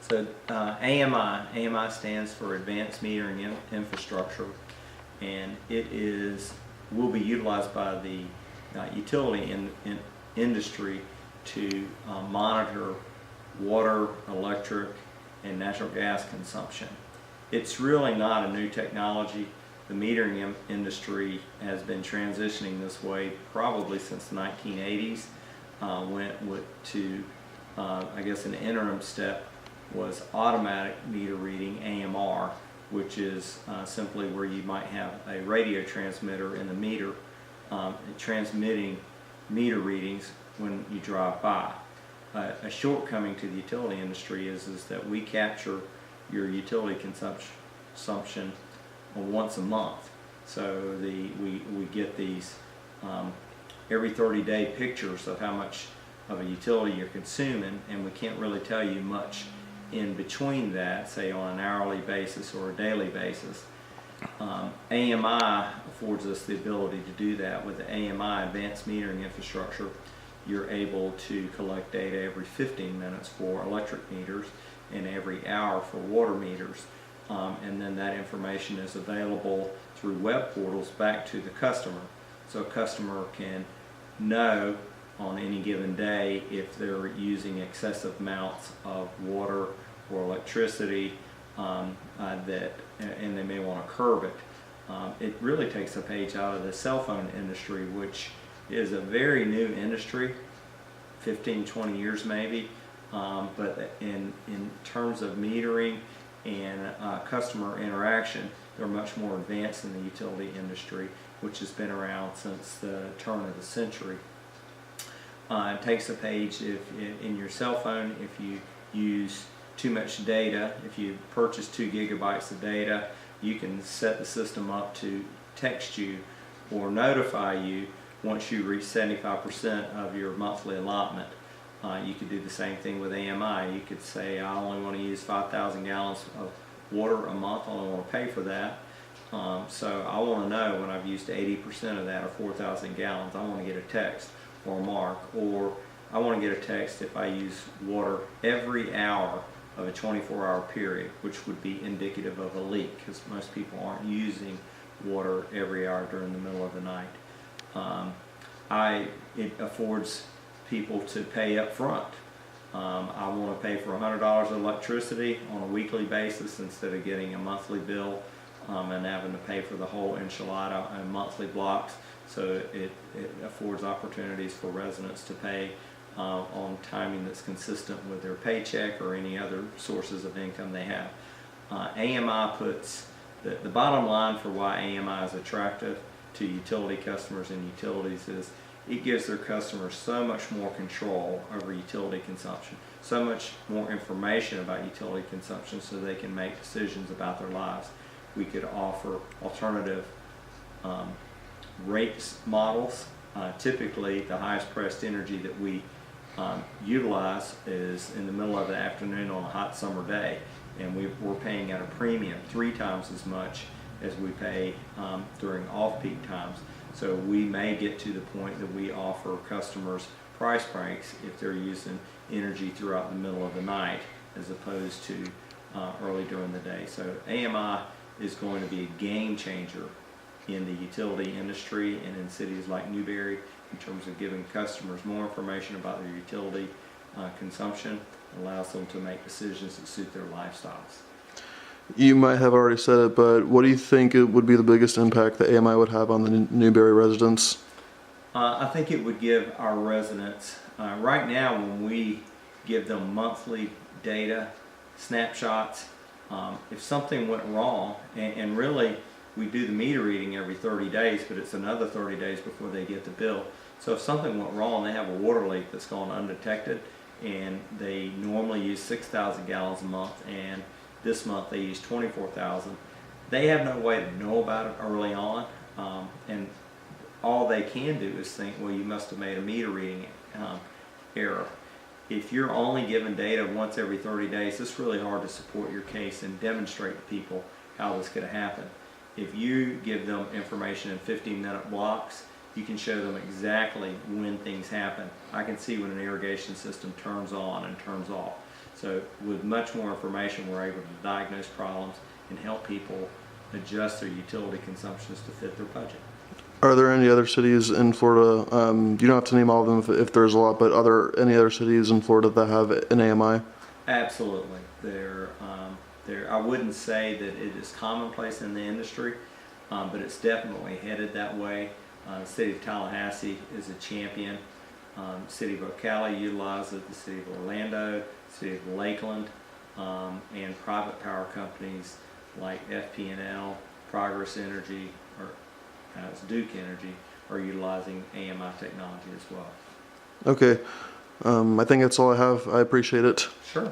So AMI stands for Advanced Metering Infrastructure, and will be utilized by the utility industry to monitor water, electric, and natural gas consumption. It's really not a new technology. The metering industry has been transitioning this way probably since the 1980s. Went to, I guess, an interim step was automatic meter reading, AMR, which is simply where you might have a radio transmitter in the meter transmitting meter readings when you drive by. A shortcoming to the utility industry is that we capture your utility consumption once a month. So we get these every 30-day pictures of how much of a utility you're consuming, and we can't really tell you much in between that, say on an hourly basis or a daily basis. AMI affords us the ability to do that. With the AMI, Advanced Metering Infrastructure, you're able to collect data every 15 minutes for electric meters and every hour for water meters. And then that information is available through web portals back to the customer. So a customer can know on any given day if they're using excessive amounts of water or electricity, and they may want to curb it. It really takes a page out of the cell phone industry, which is a very new industry, 15-20 years maybe, but in terms of metering and customer interaction, they're much more advanced in the utility industry, which has been around since the turn of the century. It takes a page in your cell phone if you use too much data. If you purchase 2 gigabytes of data, you can set the system up to text you or notify you once you reach 75% of your monthly allotment. You could do the same thing with AMI. You could say, I only want to use 5,000 gallons of water a month, I only want to pay for that. So I want to know when I've used 80% of that, or 4,000 gallons, I want to get a text or a mark, or I want to get a text if I use water every hour of a 24-hour period, which would be indicative of a leak, because most people aren't using water every hour during the middle of the night. It affords people to pay up front. I want to pay for $100 of electricity on a weekly basis instead of getting a monthly bill and having to pay for the whole enchilada in monthly blocks. So it affords opportunities for residents to pay on timing that's consistent with their paycheck or any other sources of income they have. AMI puts the bottom line for why AMI is attractive to utility customers and utilities is it gives their customers so much more control over utility consumption, so much more information about utility consumption so they can make decisions about their lives. We could offer alternative rates models. Typically the highest priced energy that we utilize is in the middle of the afternoon on a hot summer day, and we're paying at a premium 3 times as much as we pay during off-peak times. So we may get to the point that we offer customers price breaks if they're using energy throughout the middle of the night as opposed to early during the day. So AMI is going to be a game changer in the utility industry and in cities like Newberry in terms of giving customers more information about their utility consumption. It allows them to make decisions that suit their lifestyles. You might have already said it, but what do you think it would be the biggest impact that AMI would have on the Newberry residents? I think it would give our residents, right now when we give them monthly data, snapshots, if something went wrong, and really we do the meter reading every 30 days, but it's another 30 days before they get the bill. So if something went wrong, they have a water leak that's gone undetected, and they normally use 6,000 gallons a month, and this month they use 24,000. They have no way to know about it early on, and all they can do is think, well, you must have made a meter reading error. If you're only given data once every 30 days, it's really hard to support your case and demonstrate to people how this could happen. If you give them information in 15-minute blocks, you can show them exactly when things happen. I can see when an irrigation system turns on and turns off. So with much more information, we're able to diagnose problems and help people adjust their utility consumptions to fit their budget. Are there any other cities in Florida? You don't have to name all of them if there's a lot, but are there any other cities in Florida that have an AMI? Absolutely. I wouldn't say that it is commonplace in the industry, but it's definitely headed that way. The city of Tallahassee is a champion. City of Ocala utilizes it, the city of Orlando, city of Lakeland, and private power companies like FP&L, Progress Energy, or it's Duke Energy, are utilizing AMI technology as well. Okay. I think that's all I have. I appreciate it. Sure.